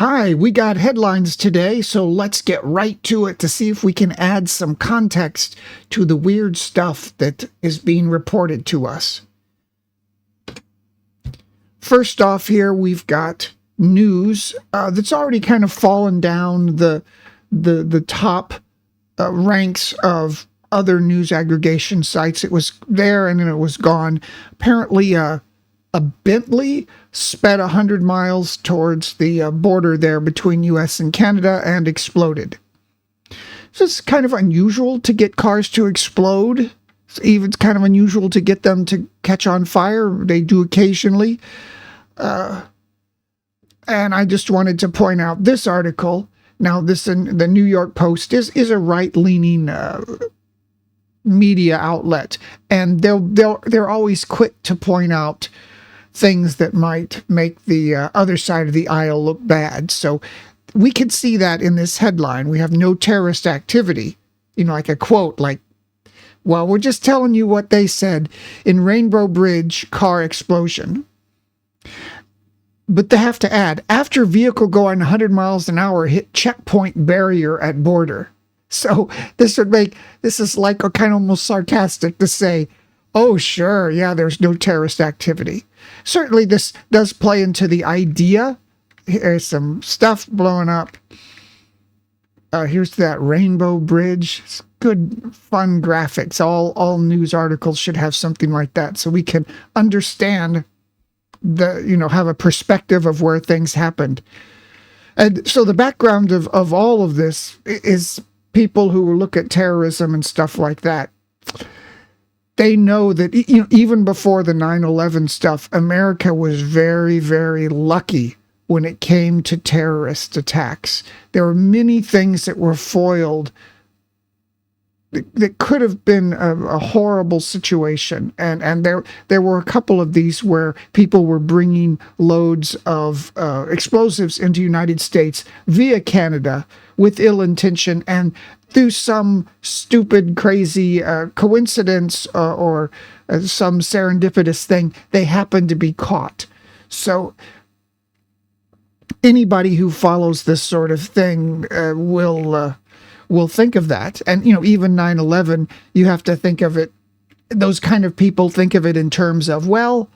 Hi, we got headlines today, so let's get right to it to see if we can add some context to the weird stuff that is being reported to us. First off here, we've got news that's already kind of fallen down the top ranks of other news aggregation sites. It was there and then it was gone. Apparently, a Bentley sped 100 miles towards the border there between U.S. and Canada and exploded. So it's kind of unusual to get cars to explode. It's even kind of unusual to get them to catch on fire. They do occasionally. And I just wanted to point out this article. Now, this in the New York Post is a right-leaning media outlet, and they're always quick to point out things that might make the other side of the aisle look bad. So we could see that in this headline. We have no terrorist activity, like a quote like, well, we're just telling you what they said in Rainbow Bridge car explosion. But they have to add, after vehicle going 100 miles an hour hit checkpoint barrier at border. So this is like a kind of almost sarcastic to say, oh, sure, yeah, there's no terrorist activity. Certainly this does play into the idea. Here's some stuff blowing up. Here's that Rainbow Bridge. It's good, fun graphics. All news articles should have something like that so we can understand have a perspective of where things happened. And so the background of all of this is people who look at terrorism and stuff like that. They know that even before the 9/11 stuff, America was very, very lucky when it came to terrorist attacks. There were many things that were foiled that could have been a horrible situation. And there were a couple of these where people were bringing loads of explosives into the United States via Canada with ill intention, and through some stupid, crazy coincidence or some serendipitous thing, they happened to be caught. So anybody who follows this sort of thing will think of that. And, even 9/11, you have to think of it, those kind of people think of it in terms of, well,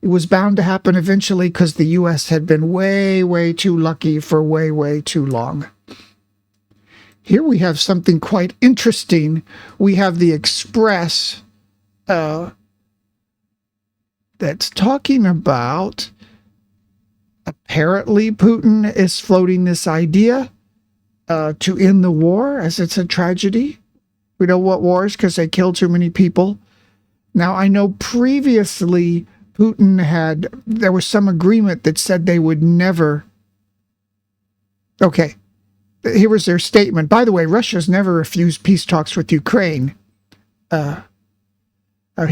it was bound to happen eventually because the U.S. had been way, way too lucky for way, way too long. Here we have something quite interesting. We have the Express that's talking about apparently Putin is floating this idea to end the war, as it's a tragedy. We don't want wars because they kill too many people. Now, I know previously Putin there was some agreement that said they would never. Okay, here was their statement. By the way, Russia's never refused peace talks with Ukraine. Here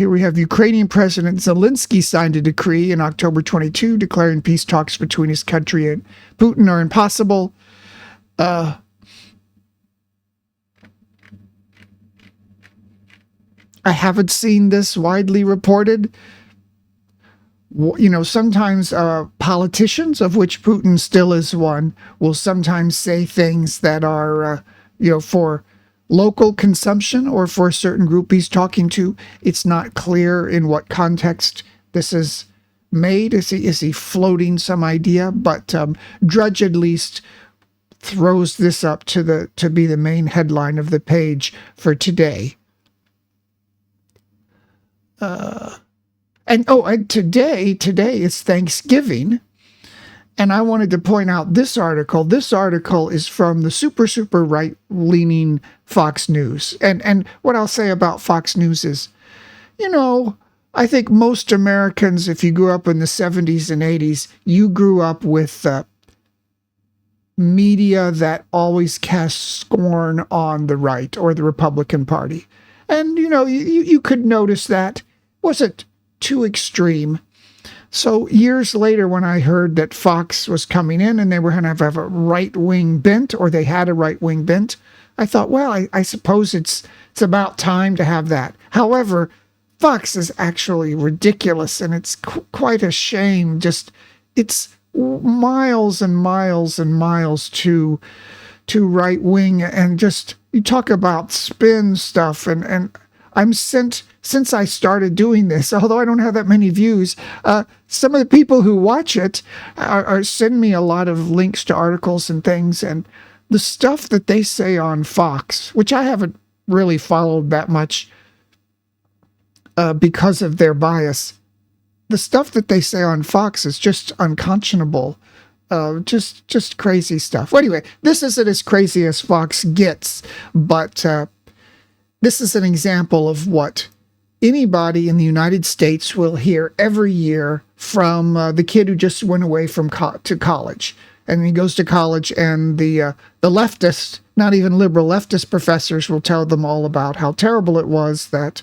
we have Ukrainian President Zelensky signed a decree in October 22 declaring peace talks between his country and Putin are impossible. I haven't seen this widely reported. Sometimes politicians, of which Putin still is one, will sometimes say things that are, for local consumption or for a certain group he's talking to. It's not clear in what context this is made. Is he floating some idea? But Drudge at least throws this up to be the main headline of the page for today. And today is Thanksgiving, and I wanted to point out this article. This article is from the super right-leaning Fox News, and what I'll say about Fox News is, I think most Americans, if you grew up in the 70s and 80s, you grew up with media that always cast scorn on the right or the Republican Party. And, you could notice that wasn't too extreme. So years later, when I heard that Fox was coming in and they were going to have a right-wing bent, or they had a right-wing bent, I thought, well, I suppose it's about time to have that. However, Fox is actually ridiculous, and it's quite a shame. Just, it's miles and miles and miles to right wing, and just you talk about spin stuff, and I'm sent since I started doing this, although I don't have that many views, some of the people who watch it are send me a lot of links to articles and things, and the stuff that they say on Fox, which I haven't really followed that much because of their bias. The stuff that they say on Fox is just unconscionable. Just crazy stuff. Well, anyway, this isn't as crazy as Fox gets, but this is an example of what anybody in the United States will hear every year from the kid who just went away from to college. And he goes to college, and the leftist, not even liberal leftist professors, will tell them all about how terrible it was that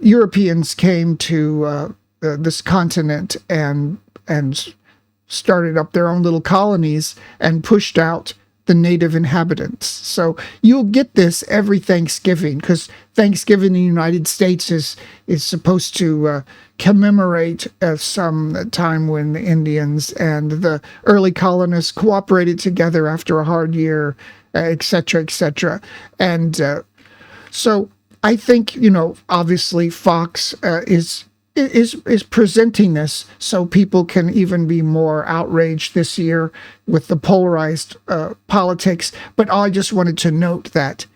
Europeans came to this continent and started up their own little colonies and pushed out the native inhabitants. So you'll get this every Thanksgiving, because Thanksgiving in the United States is supposed to commemorate some time when the Indians and the early colonists cooperated together after a hard year, etc., etc. And so I think, obviously Fox is presenting this so people can even be more outraged this year with the polarized politics. But I just wanted to note that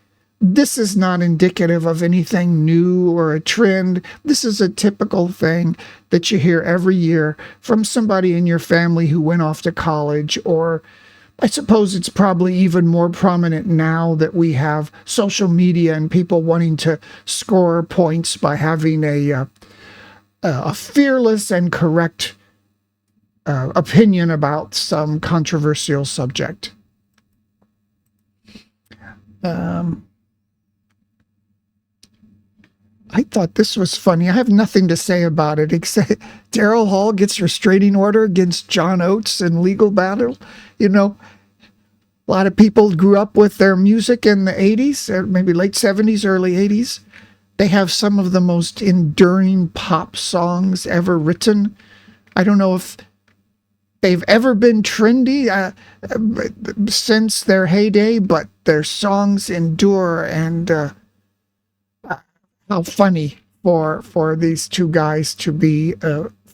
this is not indicative of anything new or a trend. This is a typical thing that you hear every year from somebody in your family who went off to college, or I suppose it's probably even more prominent now that we have social media and people wanting to score points by having a fearless and correct opinion about some controversial subject. I thought this was funny. I have nothing to say about it except Daryl Hall gets restraining order against John Oates in legal battle. A lot of people grew up with their music in the 80s, or maybe late 70s, early 80s. They have some of the most enduring pop songs ever written. I don't know if they've ever been trendy since their heyday, but their songs endure, and how funny for these two guys to be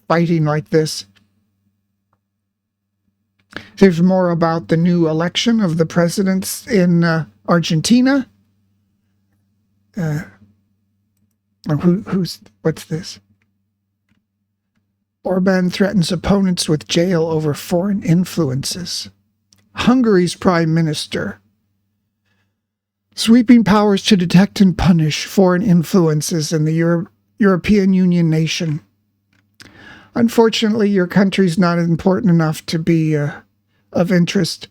fighting like this. There's more about the new election of the presidents in Argentina. What's this? Orban threatens opponents with jail over foreign influences. Hungary's prime minister. Sweeping powers to detect and punish foreign influences in the European Union nation. Unfortunately, your country's not important enough to be of interest.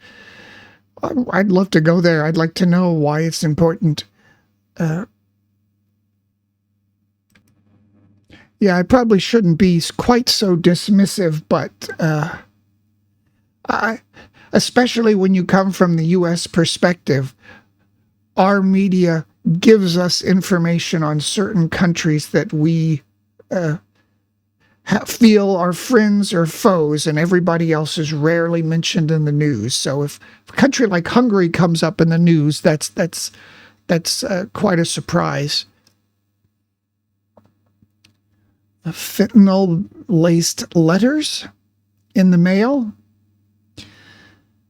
I'd love to go there. I'd like to know why it's important. Yeah, I probably shouldn't be quite so dismissive, but especially when you come from the U.S. perspective, our media gives us information on certain countries that we feel are friends or foes, and everybody else is rarely mentioned in the news. So if a country like Hungary comes up in the news, that's quite a surprise. Fentanyl-laced letters in the mail.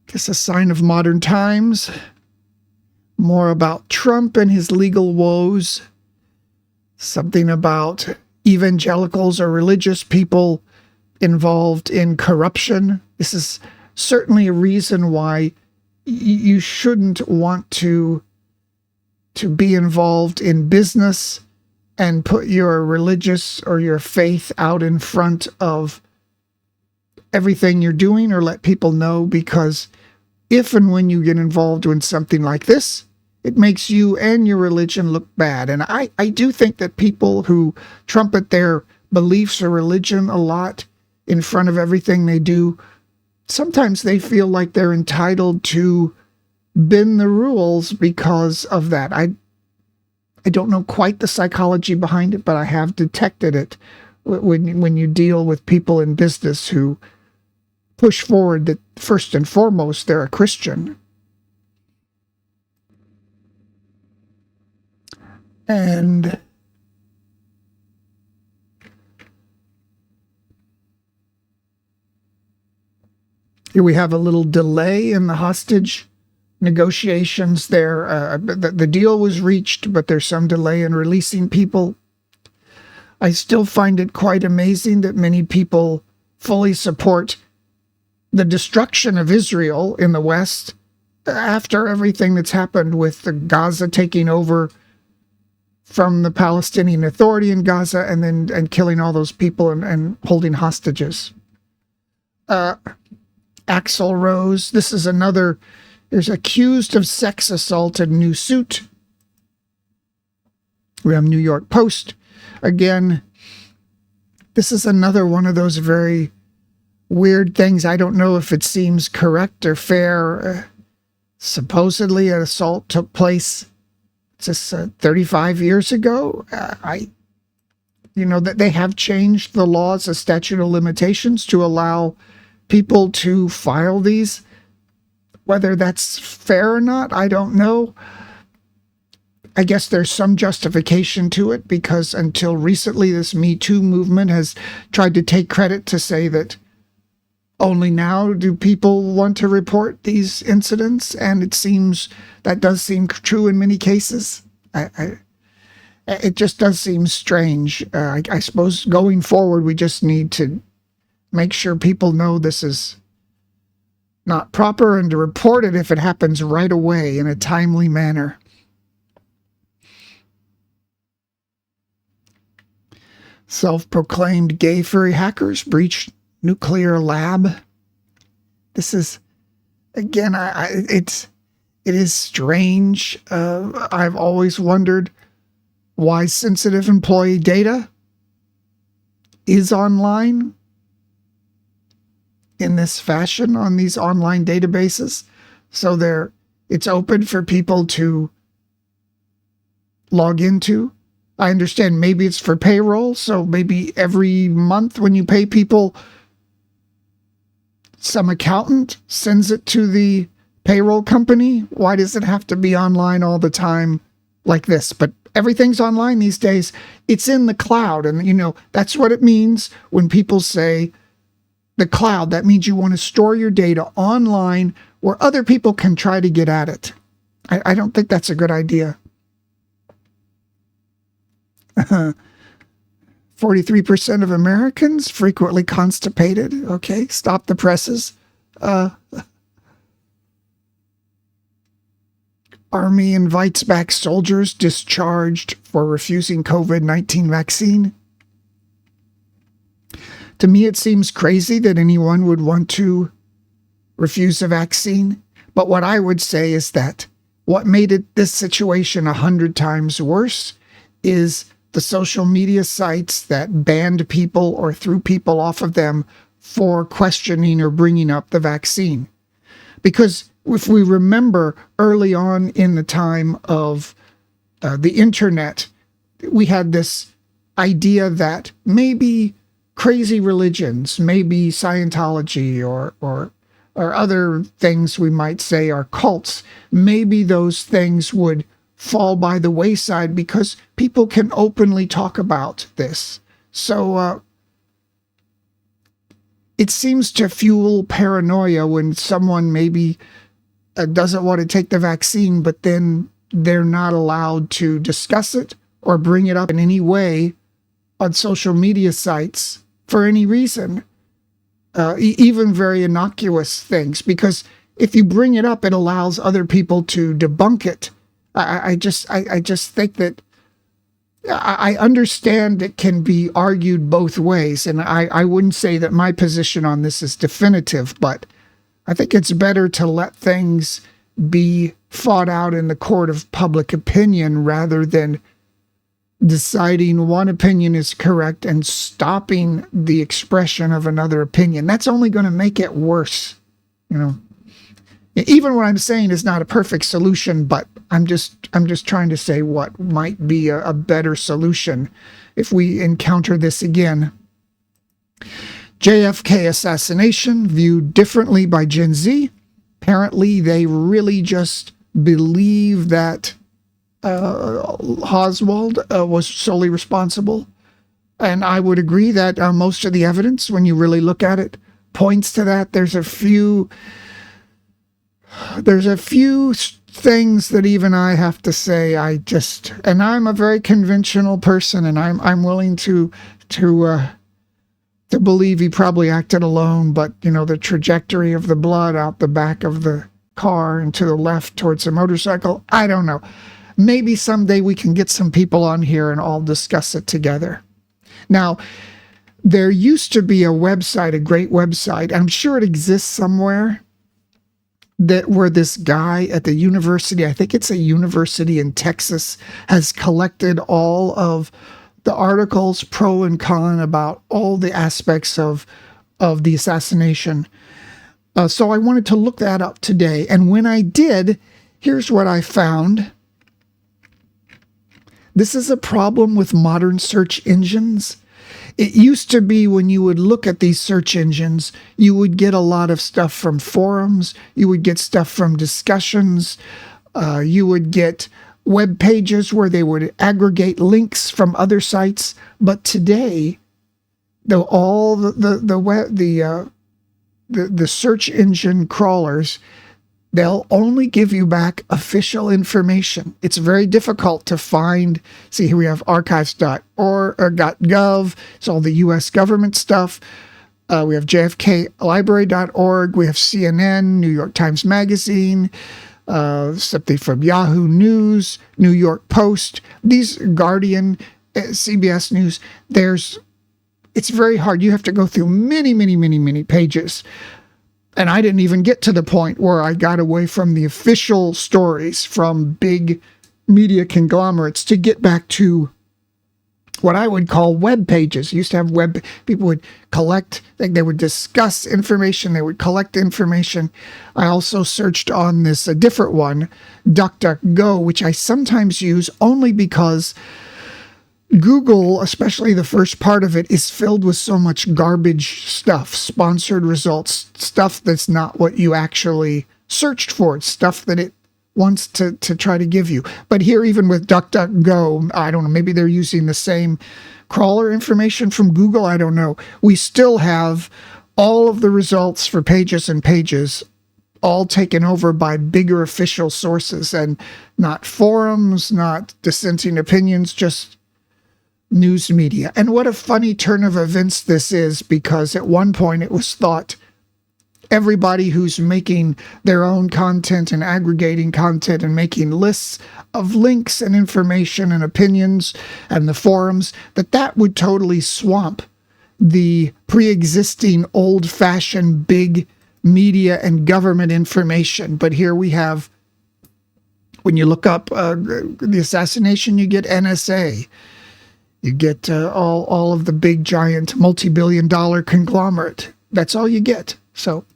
Guess a sign of modern times. More about Trump and his legal woes. Something about evangelicals or religious people involved in corruption. This is certainly a reason why you shouldn't want to be involved in business and put your religious or your faith out in front of everything you're doing, or let people know, because if and when you get involved in something like this, it makes you and your religion look bad. And I do think that people who trumpet their beliefs or religion a lot in front of everything they do, sometimes they feel like they're entitled to bend the rules because of that. I don't know quite the psychology behind it, but I have detected it when you deal with people in business who push forward that first and foremost they're a Christian. And here we have a little delay in the hostage negotiations there. The deal was reached, but there's some delay in releasing people. I still find it quite amazing that many people fully support the destruction of Israel in the West after everything that's happened with the Gaza taking over from the Palestinian Authority in Gaza and killing all those people and holding hostages. Axl Rose, this is another, there's accused of sex assault in new suit. We have New York Post. Again, this is another one of those very weird things. I don't know if it seems correct or fair. Supposedly an assault took place just 35 years ago. That they have changed the laws, the statute of limitations to allow people to file these. Whether that's fair or not, I don't know. I guess there's some justification to it because until recently, this Me Too movement has tried to take credit to say that only now do people want to report these incidents, and it seems that does seem true in many cases. It just does seem strange. I suppose going forward, we just need to make sure people know this is not proper and to report it if it happens right away in a timely manner. Self-proclaimed gay furry hackers breach nuclear lab. This is, again, it is strange. I've always wondered why sensitive employee data is online in this fashion on these online databases. So it's open for people to log into. I understand maybe it's for payroll, so maybe every month when you pay people, some accountant sends it to the payroll company. Why does it have to be online all the time like this? But everything's online these days. It's in the cloud, and that's what it means when people say the cloud. That means you want to store your data online where other people can try to get at it. I don't think that's a good idea. 43% of Americans frequently constipated. Okay, stop the presses. Army invites back soldiers discharged for refusing COVID-19 vaccine. To me, it seems crazy that anyone would want to refuse a vaccine. But what I would say is that what made this situation 100 times worse is the social media sites that banned people or threw people off of them for questioning or bringing up the vaccine. Because if we remember early on in the time of the internet, we had this idea that maybe crazy religions, maybe Scientology or other things we might say are cults, maybe those things would fall by the wayside because people can openly talk about this. So it seems to fuel paranoia when someone maybe doesn't want to take the vaccine, but then they're not allowed to discuss it or bring it up in any way on social media sites for any reason, even very innocuous things, because if you bring it up, it allows other people to debunk it. I just think that I understand it can be argued both ways, and I wouldn't say that my position on this is definitive, but I think it's better to let things be fought out in the court of public opinion rather than deciding one opinion is correct and stopping the expression of another opinion. That's only going to make it worse. Even what I'm saying is not a perfect solution, but I'm just trying to say what might be a better solution if we encounter this again. JFK assassination viewed differently by Gen Z. Apparently, they really just believe that Oswald was solely responsible. And I would agree that most of the evidence, when you really look at it, points to that. There's a few things that even I have to say. And I'm a very conventional person, and I'm willing to believe he probably acted alone. But the trajectory of the blood out the back of the car and to the left towards the motorcycle, I don't know. Maybe someday we can get some people on here and all discuss it together. Now, there used to be a website, a great website, I'm sure it exists somewhere, where this guy at the university, I think it's a university in Texas, has collected all of the articles pro and con about all the aspects of the assassination. So I wanted to look that up today. And when I did, here's what I found. This is a problem with modern search engines. It used to be when you would look at these search engines, you would get a lot of stuff from forums, you would get stuff from discussions, you would get web pages where they would aggregate links from other sites. But today, all the search engine crawlers, they'll only give you back official information. It's very difficult to find. See, here we have archives.org or .gov. It's all the U.S. government stuff. We have JFKlibrary.org. We have CNN, New York Times Magazine, something from Yahoo News, New York Post, these Guardian, CBS News. It's very hard. You have to go through many pages. And I didn't even get to the point where I got away from the official stories from big media conglomerates to get back to what I would call web pages. Used to have people would collect, they would discuss information, they would collect information. I also searched on a different one, DuckDuckGo, which I sometimes use only because Google, especially the first part of it, is filled with so much garbage stuff, sponsored results, stuff that's not what you actually searched for. It's stuff that it wants to try to give you. But here, even with DuckDuckGo, I don't know, maybe they're using the same crawler information from Google. I don't know. We still have all of the results for pages and pages all taken over by bigger official sources and not forums, not dissenting opinions, just news media. And what a funny turn of events this is, because at one point it was thought everybody who's making their own content and aggregating content and making lists of links and information and opinions and the forums, that would totally swamp the pre-existing old-fashioned big media and government information. But here we have, when you look up the assassination, you get NSA. You get all of the big, giant, multi-billion-dollar conglomerate. That's all you get. So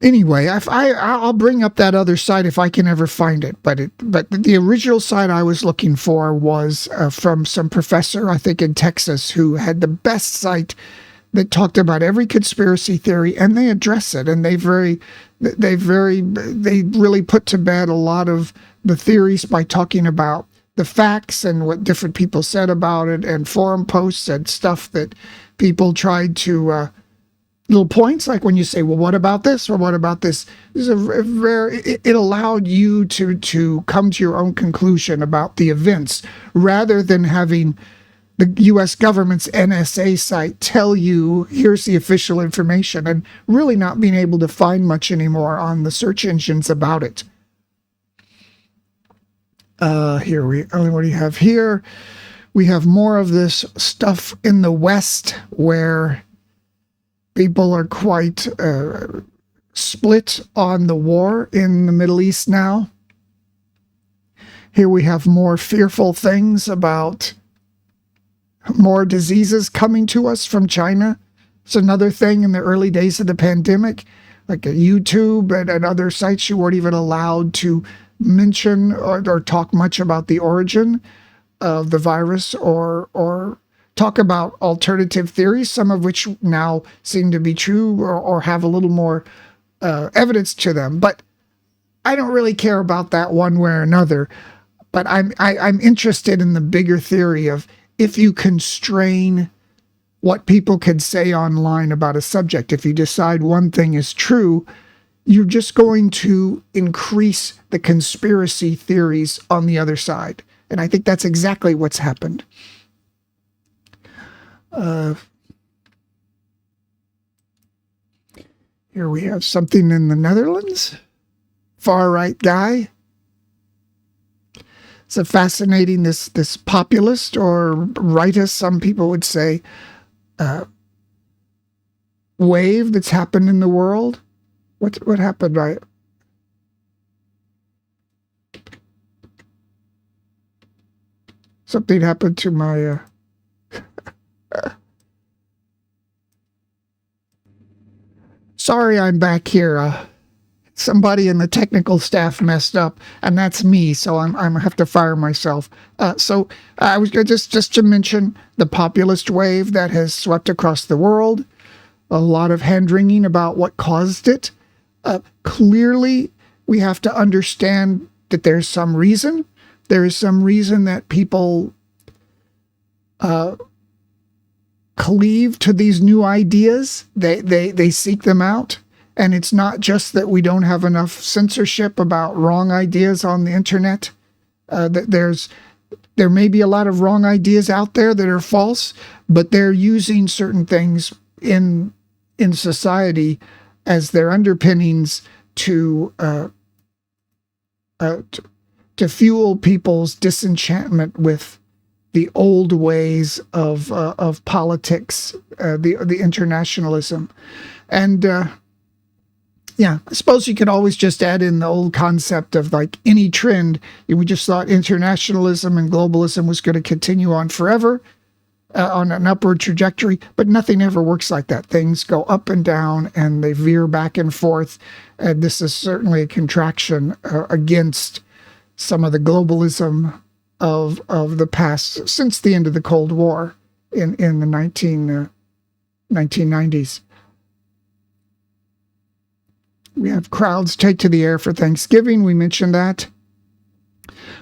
anyway, I'll bring up that other site if I can ever find it. But the original site I was looking for was from some professor, I think in Texas, who had the best site that talked about every conspiracy theory, and they address it, and they really put to bed a lot of the theories by talking about the facts and what different people said about it, and forum posts and stuff that people tried to little points, like when you say, well, what about this or what about this? This is it allowed you to come to your own conclusion about the events, rather than having the U.S. government's NSA site tell you, here's the official information, and really not being able to find much anymore on the search engines about it. What do you have here? We have more of this stuff in the West where people are quite split on the war in the Middle East now. Here we have more fearful things about more diseases coming to us from China. It's another thing in the early days of the pandemic, like YouTube and other sites, you weren't even allowed to mention or talk much about the origin of the virus or talk about alternative theories, some of which now seem to be true or have a little more evidence to them. But I don't really care about that one way or another. But I'm interested in the bigger theory of, if you constrain what people can say online about a subject, if you decide one thing is true, you're just going to increase the conspiracy theories on the other side. And I think that's exactly what's happened. Here we have something in the Netherlands. Far-right guy. It's a fascinating, this populist or rightist, some people would say, wave that's happened in the world. What happened? Right? Something happened to my. Sorry, I'm back here. Somebody in the technical staff messed up, and that's me. So I'm have to fire myself. So I was just to mention the populist wave that has swept across the world. A lot of hand-wringing about what caused it. Clearly, we have to understand that there's some reason. There is some reason that people cleave to these new ideas. They seek them out. And it's not just that we don't have enough censorship about wrong ideas on the internet. There may be a lot of wrong ideas out there that are false, but they're using certain things in society as their underpinnings to fuel people's disenchantment with the old ways of politics, the internationalism, and yeah, I suppose you could always just add in the old concept of like any trend. We just thought internationalism and globalism was going to continue on forever on an upward trajectory, but nothing ever works like that. Things go up and down and they veer back and forth. And this is certainly a contraction against some of the globalism of the past since the end of the Cold War in the 1990s. We have crowds take to the air for Thanksgiving. We mentioned that.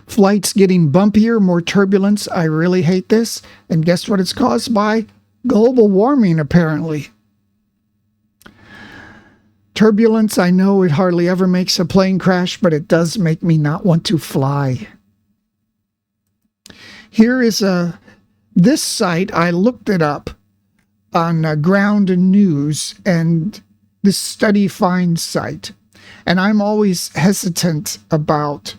Flights getting bumpier, more turbulence. I really hate this. And guess what it's caused by? Global warming, apparently. Turbulence, I know it hardly ever makes a plane crash, but it does make me not want to fly. Here is this site. I looked it up on Ground News, and this Study Find site. And I'm always hesitant about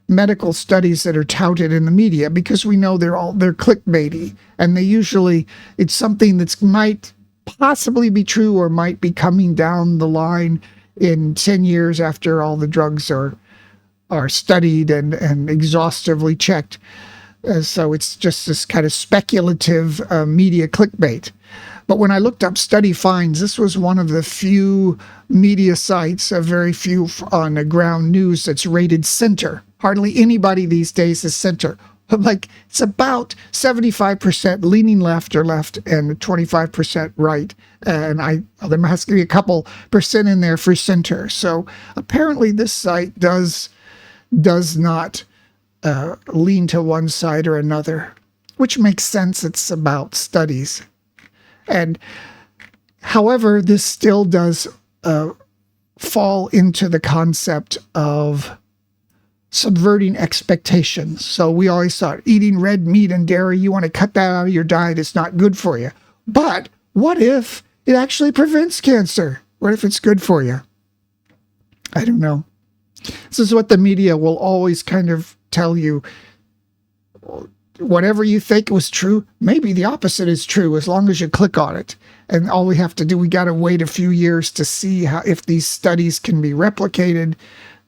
medical studies that are touted in the media, because we know they're clickbaity, and it's something that might possibly be true or might be coming down the line in 10 years after all the drugs are studied and exhaustively checked. So it's just this kind of speculative media clickbait. But when I looked up Study Finds, this was one of the few media sites, very few on the Ground News, that's rated center. Hardly anybody these days is center. Like, it's about 75% leaning left or left and 25% right. And there must be a couple percent in there for center. So apparently this site does not lean to one side or another, which makes sense. It's about studies. And however, this still does fall into the concept of subverting expectations. So we always thought eating red meat and dairy, you want to cut that out of your diet, it's not good for you. But what if it actually prevents cancer? What if it's good for you? I don't know. This is what the media will always kind of tell you. Whatever you think was true, maybe the opposite is true as long as you click on it. And all we have to do, we got to wait a few years to see if these studies can be replicated,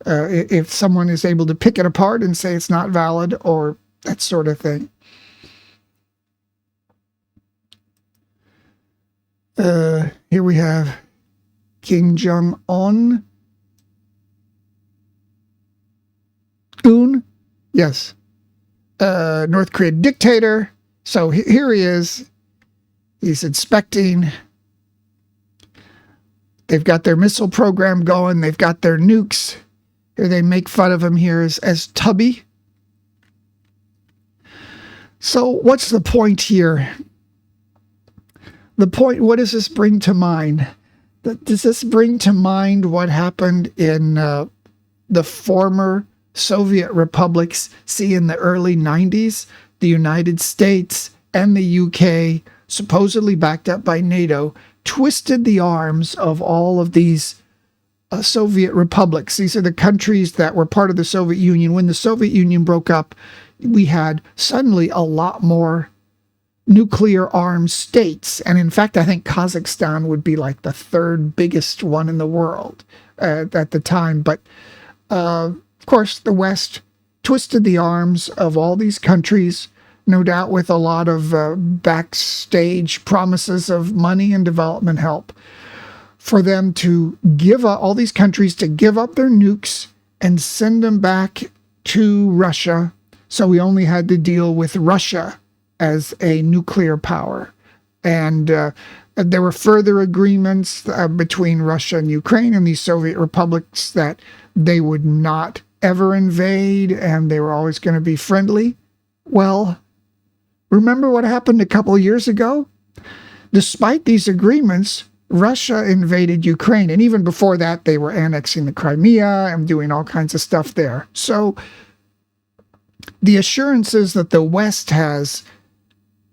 if someone is able to pick it apart and say it's not valid or that sort of thing. Here we have Kim Jong-un. Yes. North Korea dictator. So here he is. He's inspecting. They've got their missile program going. They've got their nukes. Here they make fun of him here as Tubby. So what's the point here? The point, what does this bring to mind? Does this bring to mind what happened in the former Soviet republics? See, in the early 90s, the United States and the UK, supposedly backed up by NATO, twisted the arms of all of these Soviet republics. These are the countries that were part of the Soviet Union. When the Soviet Union broke up, we had suddenly a lot more nuclear armed states. And in fact, I think Kazakhstan would be like the third biggest one in the world at the time. But of course, the West twisted the arms of all these countries, no doubt with a lot of backstage promises of money and development help, for them to give up, all these countries to give up their nukes and send them back to Russia. So we only had to deal with Russia as a nuclear power. And there were further agreements between Russia and Ukraine and these Soviet republics that they would not ever invade and they were always going to be friendly. Well, remember what happened a couple of years ago? Despite these agreements, Russia invaded Ukraine. And even before that, they were annexing the Crimea and doing all kinds of stuff there. So the assurances that the West has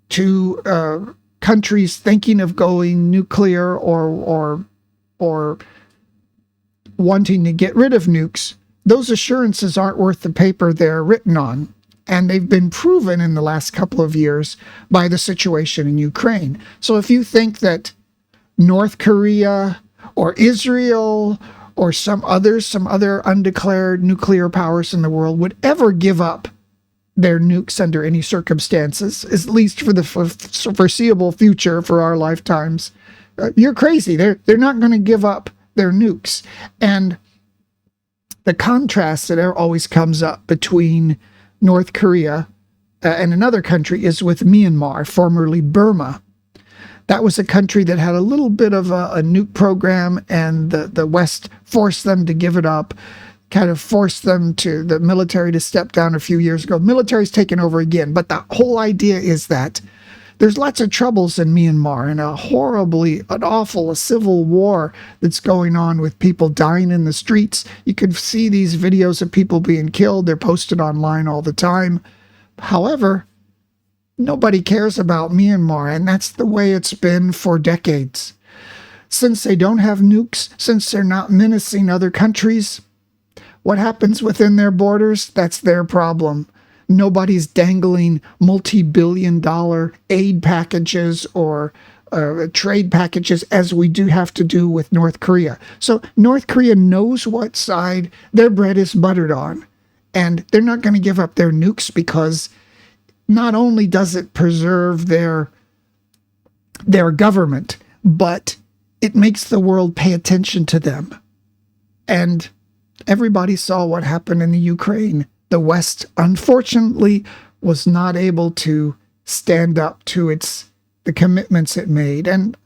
to countries thinking of going nuclear or wanting to get rid of nukes, those assurances aren't worth the paper they're written on. And they've been proven in the last couple of years by the situation in Ukraine. So if you think that North Korea or Israel or some other undeclared nuclear powers in the world would ever give up their nukes under any circumstances, at least for the foreseeable future, for our lifetimes, you're crazy. They're not going to give up their nukes. And the contrast that always comes up between North Korea and another country is with Myanmar, formerly Burma. That was a country that had a little bit of a nuke program, and the West forced them to give it up, kind of forced the military to step down a few years ago. Military's taken over again, but the whole idea is that there's lots of troubles in Myanmar and a civil war that's going on with people dying in the streets. You can see these videos of people being killed. They're posted online all the time. However, nobody cares about Myanmar, and that's the way it's been for decades. Since they don't have nukes, since they're not menacing other countries, what happens within their borders, that's their problem. Nobody's dangling multi-billion-dollar aid packages or trade packages as we do have to do with North Korea. So North Korea knows what side their bread is buttered on, and they're not going to give up their nukes because not only does it preserve their government, but it makes the world pay attention to them. And everybody saw what happened in the Ukraine. The West, unfortunately, was not able to stand up to the commitments it made. And,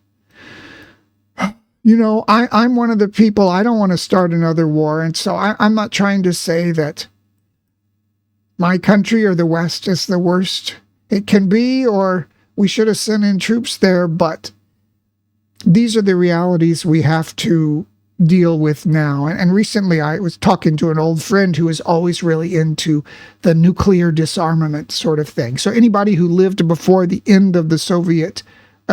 you know, I'm one of the people, I don't want to start another war. And so I'm not trying to say that my country or the West is the worst it can be, or we should have sent in troops there, but these are the realities we have to deal with now. And recently I was talking to an old friend who is always really into the nuclear disarmament sort of thing. So anybody who lived before the end of the Soviet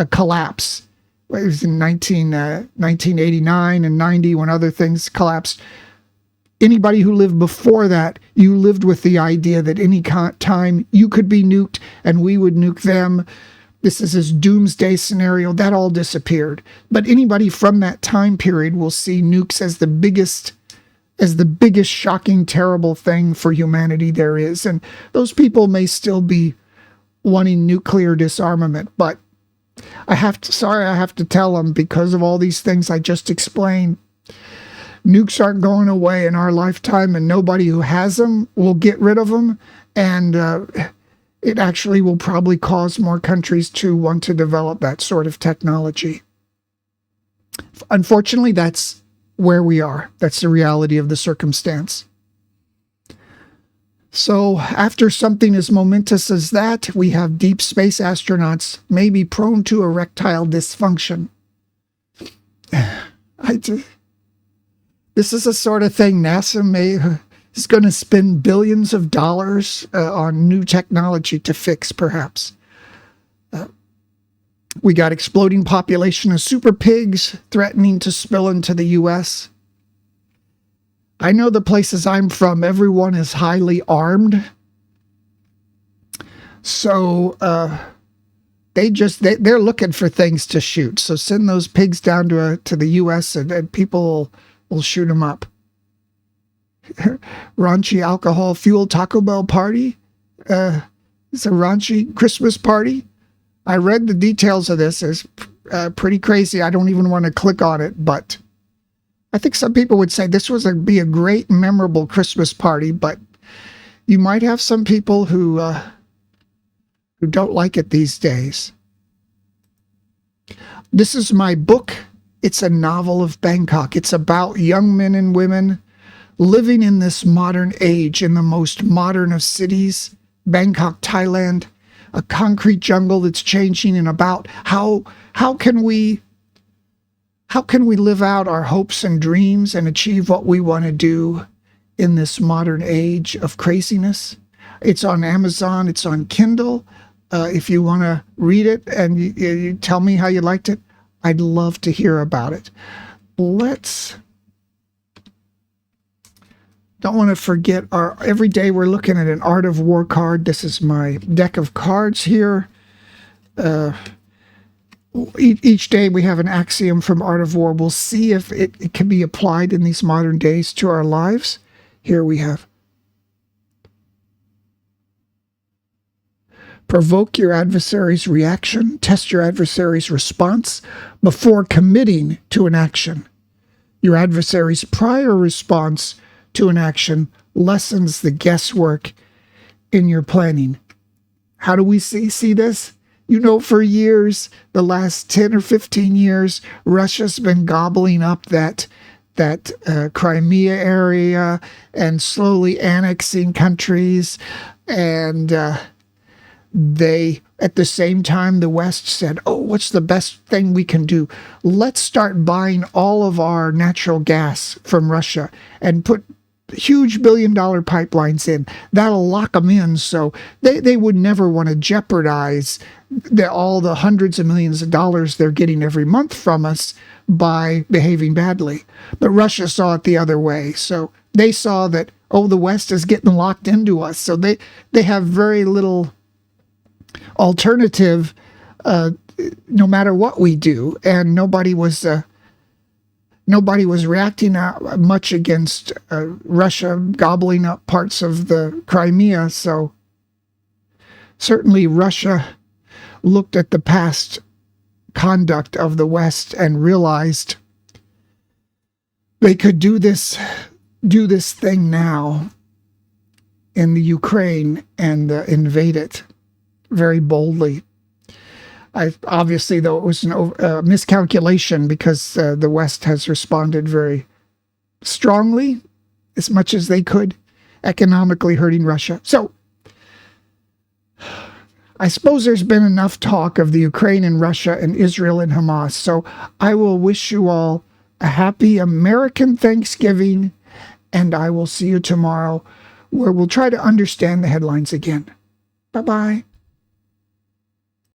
collapse, it was in 1989 and 90 when other things collapsed, anybody who lived before that, you lived with the idea that any time you could be nuked and we would nuke them. This is this doomsday scenario. That all disappeared. But anybody from that time period will see nukes as the biggest, shocking, terrible thing for humanity there is. And those people may still be wanting nuclear disarmament, but I have to tell them, because of all these things I just explained, nukes aren't going away in our lifetime, and nobody who has them will get rid of them. And it actually will probably cause more countries to want to develop that sort of technology. Unfortunately, that's where we are. That's the reality of the circumstance. So after something as momentous as that, we have deep space astronauts may be prone to erectile dysfunction. This is a sort of thing NASA is going to spend billions of dollars on new technology to fix, perhaps. We got exploding population of super pigs threatening to spill into the U.S. I know the places I'm from, everyone is highly armed. So they're looking for things to shoot. So send those pigs down to the U.S. and people will shoot them up. Raunchy alcohol fuel Taco Bell party. It's a raunchy Christmas party. I read the details of this. It's pretty crazy. I don't even want to click on it, but I think some people would say this be a great, memorable Christmas party, but you might have some people who don't like it these days. This is my book. It's a novel of Bangkok. It's about young men and women living in this modern age in the most modern of cities, Bangkok, Thailand, a concrete jungle that's changing, and about how can we live out our hopes and dreams and achieve what we want to do in this modern age of craziness. It's on Amazon. It's on Kindle. If you want to read it and you tell me how you liked it, I'd love to hear about it. Don't want to forget every day we're looking at an Art of War card. This is my deck of cards here. Each day we have an axiom from Art of War. We'll see if it can be applied in these modern days to our lives. Here we have: provoke your adversary's reaction, test your adversary's response before committing to an action. Your adversary's prior response to an action lessens the guesswork in your planning. How do we see this? You know, for years, the last 10 or 15 years, Russia's been gobbling up that Crimea area and slowly annexing countries. And they, at the same time, the West said, oh, what's the best thing we can do? Let's start buying all of our natural gas from Russia and put huge billion-dollar pipelines in. That'll lock them in, so they would never want to jeopardize all the hundreds of millions of dollars they're getting every month from us by behaving badly. But Russia saw it the other way. So they saw that, oh, the West is getting locked into us. So they have very little alternative no matter what we do. And nobody was reacting much against Russia gobbling up parts of the Crimea. So certainly Russia looked at the past conduct of the West and realized they could do this thing now in the Ukraine and invade it very boldly. Obviously, though, it was a miscalculation because the West has responded very strongly, as much as they could, economically hurting Russia. So I suppose there's been enough talk of the Ukraine and Russia and Israel and Hamas. So I will wish you all a happy American Thanksgiving, and I will see you tomorrow, where we'll try to understand the headlines again. Bye-bye.